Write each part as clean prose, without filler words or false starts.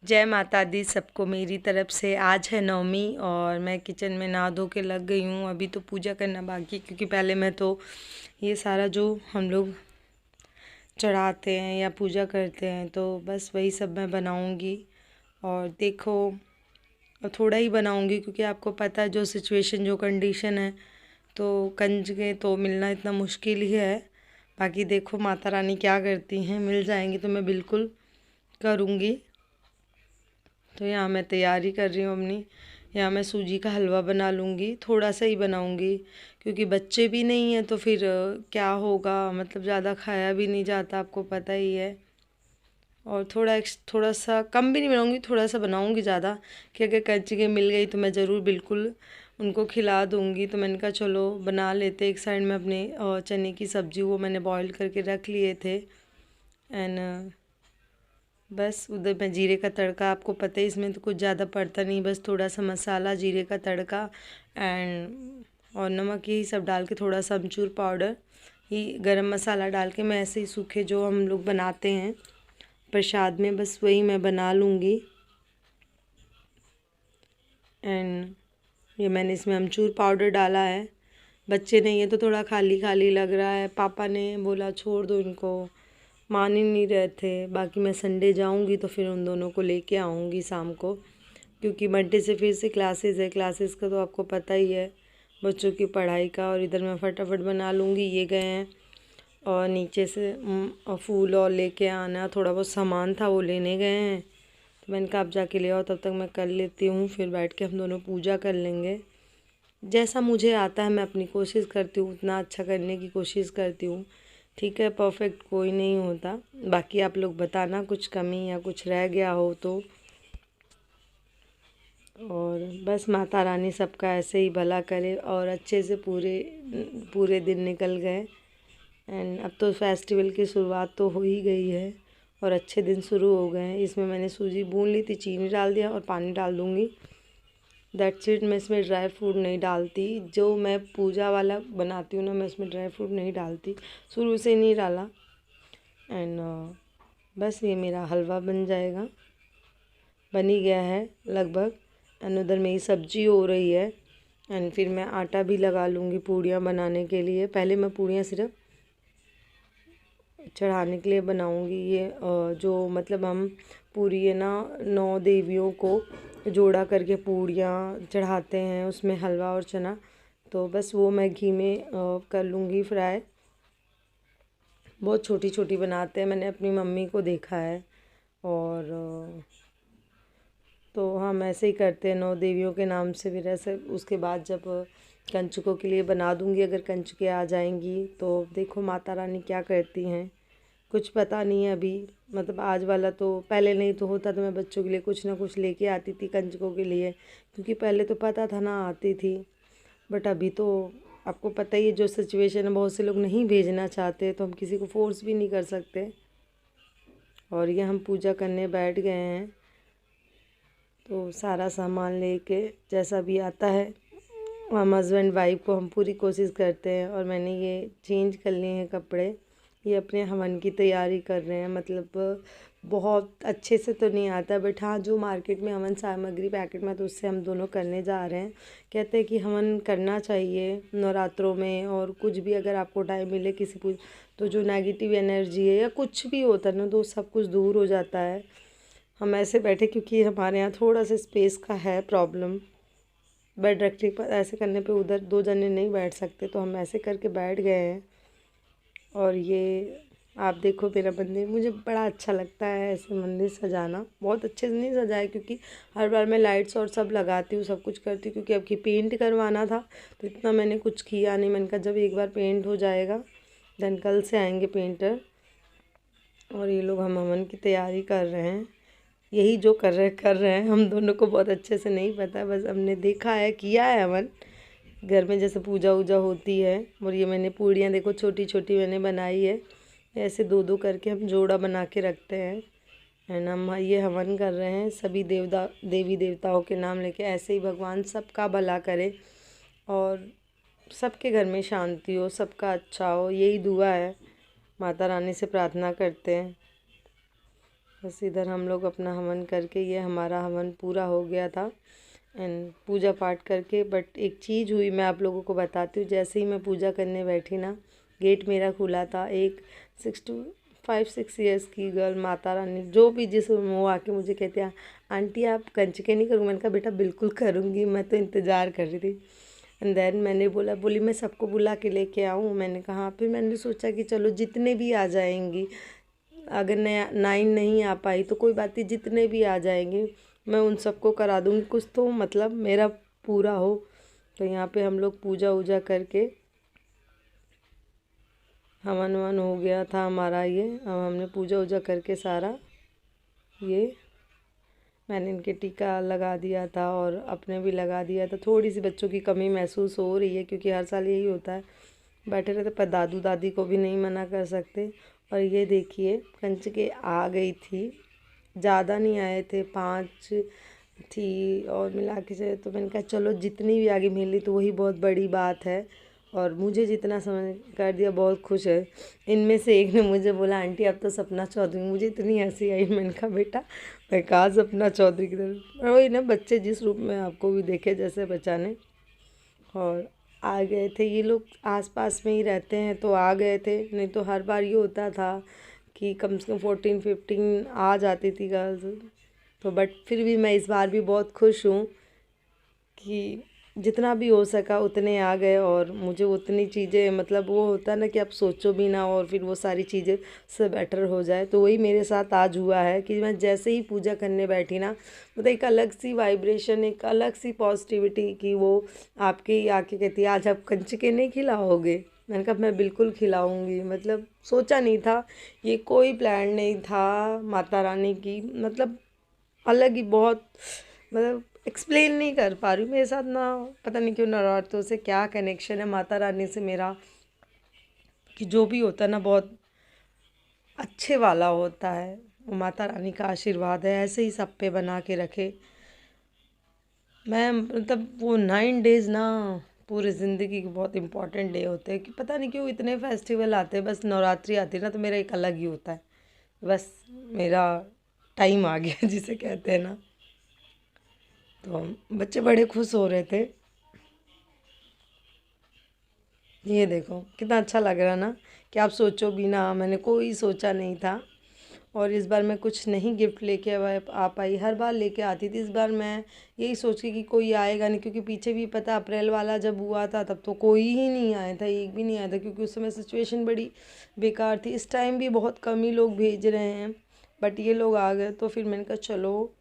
जय माता दी सबको मेरी तरफ से। आज है नवमी और मैं किचन में नहा धो के लग गई हूँ। अभी तो पूजा करना बाकी है, क्योंकि पहले मैं तो ये सारा जो हम लोग चढ़ाते हैं या पूजा करते हैं तो बस वही सब मैं बनाऊँगी। और देखो, और थोड़ा ही बनाऊँगी क्योंकि आपको पता है जो सिचुएशन जो कंडीशन है, तो कंजके तो मिलना इतना मुश्किल ही है। बाकी देखो माता रानी क्या करती हैं, मिल जाएंगी तो मैं बिल्कुल करूँगी। तो यहाँ मैं तैयारी कर रही हूँ अपनी। यहाँ मैं सूजी का हलवा बना लूँगी, थोड़ा सा ही बनाऊँगी क्योंकि बच्चे भी नहीं हैं तो फिर क्या होगा, मतलब ज़्यादा खाया भी नहीं जाता, आपको पता ही है। और थोड़ा सा कम भी नहीं बनाऊँगी, थोड़ा सा बनाऊँगी ज़्यादा, कि अगर कच्ची मिल गई तो मैं ज़रूर बिल्कुल उनको खिला दूँगी। तो मैंने कहा चलो बना लेते। एक साइड में अपने चने की सब्ज़ी वो मैंने बॉईल करके रख लिए थे। एंड बस उधर मैं जीरे का तड़का, आपको पता है इसमें तो कुछ ज़्यादा पड़ता नहीं, बस थोड़ा सा मसाला, जीरे का तड़का एंड और नमक, यही सब डाल के, थोड़ा सा अमचूर पाउडर, ही गरम मसाला डाल के मैं ऐसे ही सूखे जो हम लोग बनाते हैं प्रसाद में, बस वही मैं बना लूँगी। एंड ये मैंने इसमें अमचूर पाउडर डाला है। बच्चे नहीं है तो थोड़ा खाली खाली लग रहा है। पापा ने बोला छोड़ दो इनको, मान ही नहीं रहे थे। बाकी मैं संडे जाऊंगी तो फिर उन दोनों को लेके आऊँगी शाम को, क्योंकि मंडे से फिर से क्लासेस है। क्लासेस का तो आपको पता ही है, बच्चों की पढ़ाई का। और इधर मैं फटाफट बना लूँगी। ये गए हैं और नीचे से और फूल और लेके आना, थोड़ा बहुत सामान था वो लेने गए हैं। तो मैंने कहा आप जाके ले आओ, तब तक मैं कर लेती हूँ, फिर बैठ के हम दोनों पूजा कर लेंगे। जैसा मुझे आता है मैं अपनी कोशिश करती हूँ, उतना अच्छा करने की कोशिश करती हूँ। ठीक है, परफेक्ट कोई नहीं होता। बाकी आप लोग बताना कुछ कमी या कुछ रह गया हो तो। और बस माता रानी सबका ऐसे ही भला करे और अच्छे से पूरे पूरे दिन निकल गए। एंड अब तो फेस्टिवल की शुरुआत तो हो ही गई है और अच्छे दिन शुरू हो गए हैं। इसमें मैंने सूजी भून ली थी, चीनी डाल दिया और पानी डाल दूँगी, दैट्स इट। मैं इसमें ड्राई फ्रूट नहीं डालती। जो मैं पूजा वाला बनाती हूँ ना, मैं उसमें ड्राई फ्रूट नहीं डालती, शुरू से नहीं डाला। एंड बस ये मेरा हलवा बन जाएगा, बन ही गया है लगभग। एंड उधर मेरी सब्जी हो रही है। एंड फिर मैं आटा भी लगा लूँगी पूड़ियाँ बनाने के लिए। पहले मैं पूड़ियाँ सिर्फ चढ़ाने के लिए बनाऊँगी। ये जो मतलब हम पूरी है ना, 9 देवियों को जोड़ा करके पूड़ियाँ चढ़ाते हैं, उसमें हलवा और चना, तो बस वो मैं घी में कर लूँगी फ्राई। बहुत छोटी छोटी बनाते हैं, मैंने अपनी मम्मी को देखा है। और तो हम ऐसे ही करते हैं 9 देवियों के नाम से। फिर ऐसे उसके बाद जब कंचुकों के लिए बना दूँगी, अगर कंचुकें आ जाएंगी तो देखो माता रानी क्या करती हैं, कुछ पता नहीं है अभी। मतलब आज वाला तो पहले नहीं तो होता, तो मैं बच्चों के लिए कुछ ना कुछ लेके आती थी कंजकों के लिए, क्योंकि पहले तो पता था ना, आती थी। बट अभी तो आपको पता ही है जो सिचुएशन है, बहुत से लोग नहीं भेजना चाहते, तो हम किसी को फोर्स भी नहीं कर सकते। और ये हम पूजा करने बैठ गए हैं, तो सारा सामान लेके जैसा भी आता है, हम हस्बैंड वाइफ को हम पूरी कोशिश करते हैं। और मैंने ये चेंज कर लिए हैं कपड़े, ये अपने हवन की तैयारी कर रहे हैं। मतलब बहुत अच्छे से तो नहीं आता, बट हाँ जो मार्केट में हवन सामग्री पैकेट में, तो उससे हम दोनों करने जा रहे हैं। कहते हैं कि हवन करना चाहिए नवरात्रों में, और कुछ भी अगर आपको टाइम मिले किसी पूज, तो जो नेगेटिव एनर्जी है या कुछ भी होता है ना, तो सब कुछ दूर हो जाता है। हम ऐसे बैठे क्योंकि हमारे यहाँ थोड़ा सा स्पेस का है प्रॉब्लम, बेड रखने पर ऐसे करने पे उधर 2 जने नहीं बैठ सकते, तो हम ऐसे करके बैठ गए हैं। और ये आप देखो मेरा मंदिर, मुझे बड़ा अच्छा लगता है ऐसे मंदिर सजाना। बहुत अच्छे से नहीं सजाया क्योंकि हर बार मैं लाइट्स और सब लगाती हूँ, सब कुछ करती हूँ, क्योंकि अब की पेंट करवाना था तो इतना मैंने कुछ किया नहीं। मैंने कहा जब एक बार पेंट हो जाएगा, देन कल से आएंगे पेंटर। और ये लोग हम हवन की तैयारी कर रहे हैं, यही जो कर रहे हैं। हम दोनों को बहुत अच्छे से नहीं पता, बस हमने देखा है, किया है हवन घर में जैसे पूजा वूजा होती है। और ये मैंने पूड़ियाँ देखो छोटी छोटी मैंने बनाई है, ऐसे दो दो करके हम जोड़ा बना के रखते हैं। एंड हम ये हवन कर रहे हैं, सभी देवी देवताओं के नाम लेके। ऐसे ही भगवान सबका भला करे और सबके घर में शांति हो, सबका अच्छा हो, यही दुआ है, माता रानी से प्रार्थना करते हैं। बस इधर हम लोग अपना हवन करके, ये हमारा हवन पूरा हो गया था एंड पूजा पाठ करके। बट एक चीज़ हुई, मैं आप लोगों को बताती हूँ। जैसे ही मैं पूजा करने बैठी ना, गेट मेरा खुला था। एक 5-6 ईयर्स की गर्ल, माता रानी जो भी जिस वो आके मुझे कहते हैं, आंटी आप कंचके नहीं करूँ? मैंने कहा बेटा बिल्कुल करूँगी, मैं तो इंतज़ार कर रही थी। एंड देन मैंने बोली मैं सबको बुला के लेके आऊँ? मैंने कहा। फिर मैंने सोचा कि चलो जितने भी आ जाएंगी, अगर 9 नहीं आ पाई तो कोई बात नहीं, जितने भी आ जाएंगे मैं उन सबको करा दूँगी, कुछ तो मतलब मेरा पूरा हो। तो यहाँ पे हम लोग पूजा वूजा करके, हवन वन हो गया था हमारा। ये अब हमने पूजा वूजा करके सारा, ये मैंने इनके टीका लगा दिया था और अपने भी लगा दिया था। थोड़ी सी बच्चों की कमी महसूस हो रही है क्योंकि हर साल यही होता है, बैठे रहते, पर दादू दादी को भी नहीं मना कर सकते। और ये देखिए कंचके आ गई थी, ज़्यादा नहीं आए थे, 5 थी और मिला के से। तो मैंने कहा चलो जितनी भी आगे मिली तो वही बहुत बड़ी बात है, और मुझे जितना समझ कर दिया बहुत खुश है। इनमें से एक ने मुझे बोला आंटी आप तो सपना चौधरी। मुझे इतनी हंसी आई, मैंने कहा बेटा मैं कहा सपना चौधरी की तरह। वही ना, बच्चे जिस रूप में आपको भी देखे जैसे बचाने। और आ गए थे ये लोग, आसपास में ही रहते हैं तो आ गए थे, नहीं तो हर बार ये होता था कि कम से कम 14-15 आ जाती थी गर्ल्स। तो बट फिर भी मैं इस बार भी बहुत खुश हूँ कि जितना भी हो सका उतने आ गए। और मुझे उतनी चीज़ें, मतलब वो होता है ना कि आप सोचो भी ना और फिर वो सारी चीज़ें सब बेटर हो जाए। तो वही मेरे साथ आज हुआ है कि मैं जैसे ही पूजा करने बैठी ना, मतलब एक अलग सी वाइब्रेशन, एक अलग सी पॉजिटिविटी कि वो आपके ही आके कहती है आज आप कंचके नहीं खिलाओगे? मैंने कहा मैं बिल्कुल खिलाऊंगी। मतलब सोचा नहीं था, ये कोई प्लान नहीं था माता रानी की, मतलब अलग ही बहुत, मतलब एक्सप्लेन नहीं कर पा रही हूँ। मेरे साथ ना पता नहीं क्यों नवरात्रों से क्या कनेक्शन है माता रानी से मेरा, कि जो भी होता है ना बहुत अच्छे वाला होता है। वो माता रानी का आशीर्वाद है, ऐसे ही सब पे बना के रखे। मैं मतलब वो 9 डेज़ ना पूरी ज़िंदगी के बहुत इम्पोर्टेंट डे होते हैं, कि पता नहीं क्यों इतने फेस्टिवल आते हैं, बस नवरात्रि आती है ना तो मेरा एक अलग ही होता है। बस मेरा टाइम आ गया जिसे कहते हैं ना। तो बच्चे बड़े खुश हो रहे थे। ये देखो कितना अच्छा लग रहा ना, कि आप सोचो भी ना, मैंने कोई सोचा नहीं था। और इस बार मैं कुछ नहीं गिफ्ट लेके आ पाई, हर बार लेके आती थी। इस बार मैं यही सोच के कि कोई आएगा नहीं, क्योंकि पीछे भी पता अप्रैल वाला जब हुआ था तब तो कोई ही नहीं आया था, एक भी नहीं आया था, क्योंकि उस समय सिचुएशन बड़ी बेकार थी। इस टाइम भी बहुत कम ही लोग भेज रहे हैं, बट ये लोग आ गए तो फिर मैंने कहा चलो,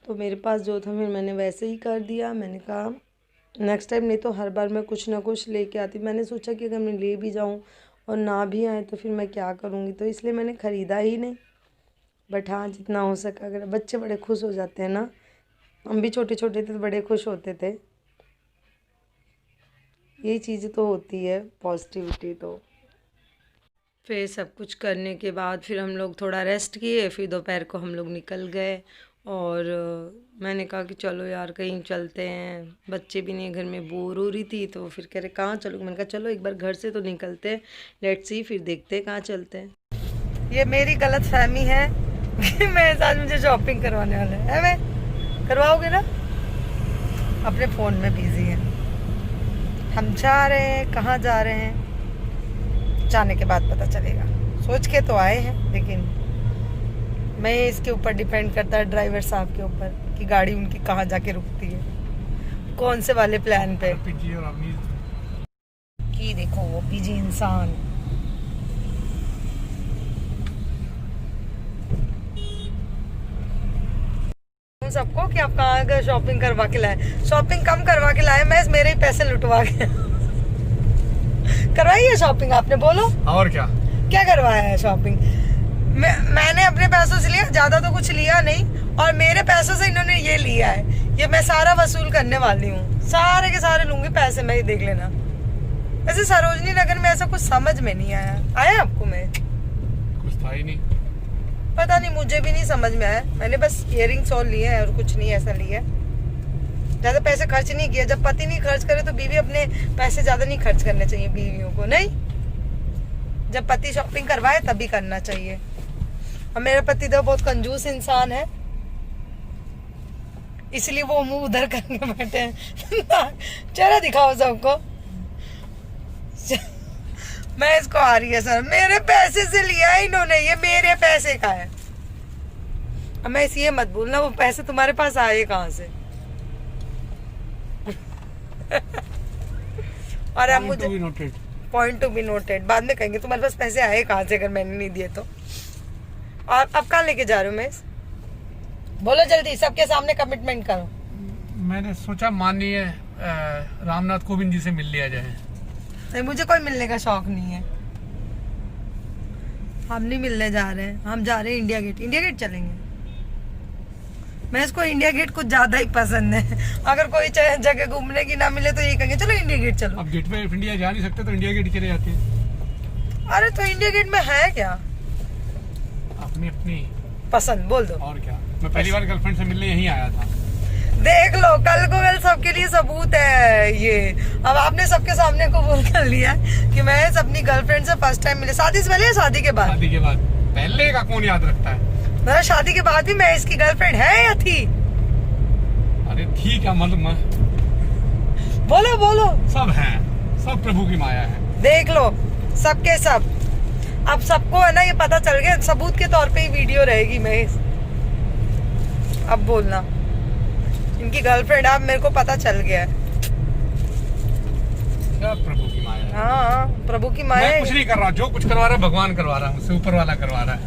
तो मेरे पास जो था फिर मैंने वैसे ही कर दिया। मैंने कहा नेक्स्ट टाइम नहीं तो हर बार मैं कुछ ना कुछ लेके आती। मैंने सोचा कि अगर मैं ले भी जाऊँ और ना भी आए तो फिर मैं क्या करूँगी, तो इसलिए मैंने ख़रीदा ही नहीं। बट हाँ जितना हो सका, अगर बच्चे बड़े खुश हो जाते हैं ना, हम भी छोटे छोटे थे तो बड़े खुश होते थे। यही चीज़ तो होती है पॉजिटिविटी। तो फिर सब कुछ करने के बाद फिर हम लोग थोड़ा रेस्ट किए, फिर दोपहर को हम लोग निकल गए। और मैंने कहा कि चलो यार कहीं चलते हैं, बच्चे भी नहीं घर में, बोर हो रही थी। तो फिर कह रहे कहाँ चलोगे? मैंने कहा चलो एक बार घर से तो निकलते हैं, लेट्स सी, फिर देखते हैं कहाँ चलते हैं। ये मेरी गलत फहमी है कि मेरे साथ मुझे शॉपिंग करवाने वाले है। मैं करवाओगे ना? अपने फ़ोन में बिजी है। हम जा रहे हैं, कहाँ जा रहे हैं जाने के बाद पता चलेगा। सोच के तो आए हैं, लेकिन मैं इसके ऊपर डिपेंड करता है ड्राइवर साहब के ऊपर कि गाड़ी उनकी कहाँ जाके रुकती है, कौन से वाले प्लान पे। कि देखो वो पीजी इंसान। सबको कि आप कहाँ गए शॉपिंग करवा के लाए? शॉपिंग कम करवा के लाए, मैं मेरे ही पैसे लुटवा के करवाई है शॉपिंग आपने? बोलो और क्या क्या करवाया है शॉपिंग? मैंने अपने पैसों से लिया, ज्यादा तो कुछ लिया नहीं, और मेरे पैसों से इन्होंने ये लिया है। ये मैं सारा वसूल करने वाली हूँ, सारे के सारे लूंगी पैसे, मैं ही देख लेना। वैसे सरोजनी नगर में ऐसा कुछ समझ में नहीं आया आपको? मैं कुछ था ही नहीं, पता नहीं, मुझे भी नहीं समझ में आया। मैंने बस इयररिंग्स और लिए हैं और कुछ नहीं ऐसा लिया, ज्यादा पैसे खर्च नहीं किया। जब पति नहीं खर्च करे तो बीवी अपने पैसे ज्यादा नहीं खर्च करने चाहिए बीवियों को, नहीं, जब पति शॉपिंग करवाए तभी करना चाहिए। और मेरा पतिदेव बहुत कंजूस इंसान है, इसलिए वो मुंह उधर करके बैठे हैं। चेहरा दिखाओ सबको। मैं इसको आ रही है सर, मेरे पैसे से लिया है इन्होंने, ये मेरे पैसे का है। अब मैं इसे ये मत बोलना वो पैसे तुम्हारे पास आए कहाँ से। और अब मुझे पॉइंट टू बी नोटेड बाद में कहेंगे तुम्हारे पास पैसे आए कहाँ से अगर मैंने नहीं दिए तो। और अब कहाँ लेके जा रहे हो मैं? बोलो जल्दी, सबके सामने कमिटमेंट करो। मैंने सोचा माननीय रामनाथ कोविंद जी से मिल लिया जाए। नहीं, मुझे कोई मिलने का शौक नहीं है। हम नहीं मिलने जा रहे हैं, हम जा रहे हैं इंडिया गेट। इंडिया गेट चलेंगे। मैं इसको इंडिया गेट कुछ ज्यादा ही पसंद है। अगर कोई जगह घूमने की ना मिले तो यही कहेंगे चलो इंडिया गेट चलो। अब गेट पे इंडिया जा नहीं सकते तो इंडिया गेट चले जाते हैं। अरे तो इंडिया गेट में है क्या? अपनी अपनी पसंद बोल दो। और क्या, मैं पहली बार गर्लफ्रेंड से मिलने यहीं आया था। देख लो, कल को कल सबके लिए सबूत है ये। अब आपने सबके सामने को बोल कर लिया कि मैं अपनी गर्लफ्रेंड से फर्स्ट टाइम मिले। शादी से पहले या शादी के बाद? शादी के बाद। पहले का कौन याद रखता है? मेरा शादी के बाद भी मैं इसकी गर्लफ्रेंड है या थी? अरे ठीक है, मालूम है। बोलो बोलो। सब है, सब प्रभु की माया है। देख लो सबके सब। अब सबको है ना ये पता चल गया, सबूत के तौर पे ही वीडियो रहेगी। मैं अब बोलना इनकी गर्लफ्रेंड, अब मेरे को पता चल गया है। सब प्रभु की माया है। हाँ प्रभु की माया। मैं कुछ नहीं कर रहा, जो कुछ करवा रहा है भगवान करवा रहा है मुझसे, ऊपर वाला करवा रहा है।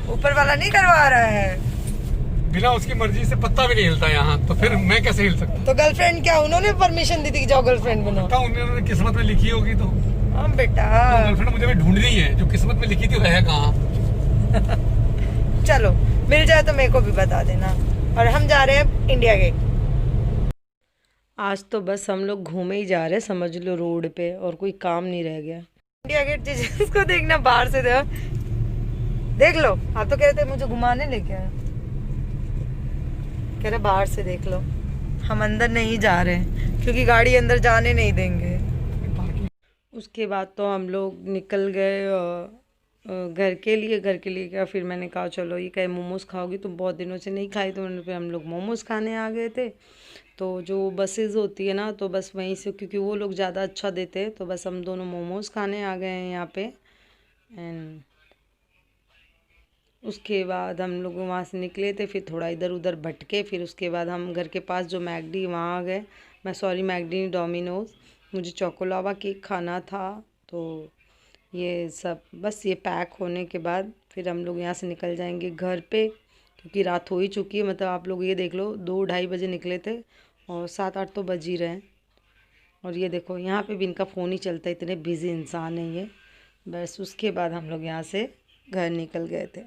ऊपर वाला नहीं करवा रहा है। बिना उसकी मर्जी से पत्ता भी नहीं हिलता यहाँ, तो फिर मैं कैसे हिल सकता? तो गर्लफ्रेंड क्या उन्होंने परमिशन दी थी कि जाओ गर्लफ्रेंड बनो? उन्होंने किस्मत में लिखी होगी तो। हाँ बेटा, तो गर्लफ्रेंड मुझे भी ढूंढनी है, जो किस्मत में लिखी थी है कहाँ। चलो मिल जाए तो मेरे को भी बता देना। और हम जा रहे हैं इंडिया गेट। आज तो बस हम लोग घूमे ही जा रहे हैं, समझ लो रोड पे, और कोई काम नहीं रह गया। इंडिया गेट जिसको देखना बाहर से देख लो। आप तो कह रहे थे मुझे घुमाने लेके आए, कह रहे बाहर से देख लो। हम अंदर नहीं जा रहे हैं क्योंकि गाड़ी अंदर जाने नहीं देंगे। उसके बाद तो हम लोग निकल गए घर के लिए क्या। फिर मैंने कहा चलो ये कहे मोमोज़ खाओगी, तुम बहुत दिनों से नहीं खाई। तो फिर हम लोग मोमोज़ खाने आ गए थे। तो जो बसेस होती है ना, तो बस वहीं से, क्योंकि वो लोग ज़्यादा अच्छा देते हैं, तो बस हम दोनों मोमोज़ खाने आ गए हैं यहाँ पे। एंड उसके बाद हम लोग वहाँ से निकले थे, फिर थोड़ा इधर उधर भटके। फिर उसके बाद हम घर के पास जो मैकडी, वहाँ आ गए। McD Domino's. मुझे चोकोलावा केक खाना था। तो ये सब बस ये पैक होने के बाद फिर हम लोग यहाँ से निकल जाएंगे घर पे, क्योंकि रात हो ही चुकी है। मतलब आप लोग ये देख लो, 2-2:30 बजे निकले थे और 7-8 तो बज ही रहे हैं। और ये देखो यहाँ पे भी इनका फ़ोन ही चलता है, इतने बिज़ी इंसान है ये। बस उसके बाद हम लोग यहाँ से घर निकल गए थे।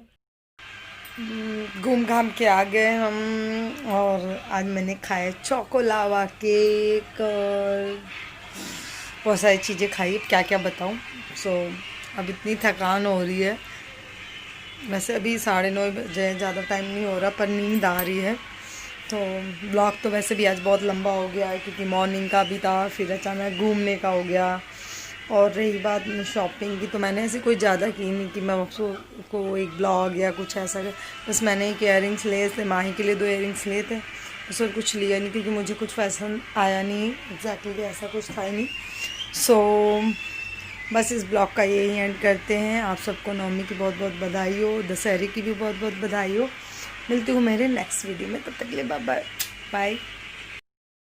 घूम घाम के आ गए हम। और आज मैंने खाया चोकोलावा केक और बहुत सारी चीज़ें खाई, क्या क्या बताऊँ। अब इतनी थकान हो रही है। वैसे अभी 9:30 बजे, ज़्यादा टाइम नहीं हो रहा, पर नींद आ रही है। तो ब्लॉग तो वैसे भी आज बहुत लंबा हो गया है, क्योंकि मॉर्निंग का भी था, फिर अचानक घूमने का हो गया। और रही बात शॉपिंग की, तो मैंने ऐसे कोई ज़्यादा की नहीं कि मैं को एक ब्लॉग या कुछ ऐसा। बस मैंने एक इयररिंग्स लिए थे, माही के लिए 2 इयररिंग्स लिए थे, बस और कुछ लिया नहीं, क्योंकि मुझे कुछ पसंद आया नहीं एग्जैक्टली, ऐसा कुछ था ही नहीं। बस इस ब्लॉग का यही एंड करते हैं। आप सबको नवमी की बहुत बहुत बधाई हो, दशहरे की भी बहुत बहुत बधाई हो। मिलती हूँ मेरे नेक्स्ट वीडियो में, तब तक के लिए बाय बाय।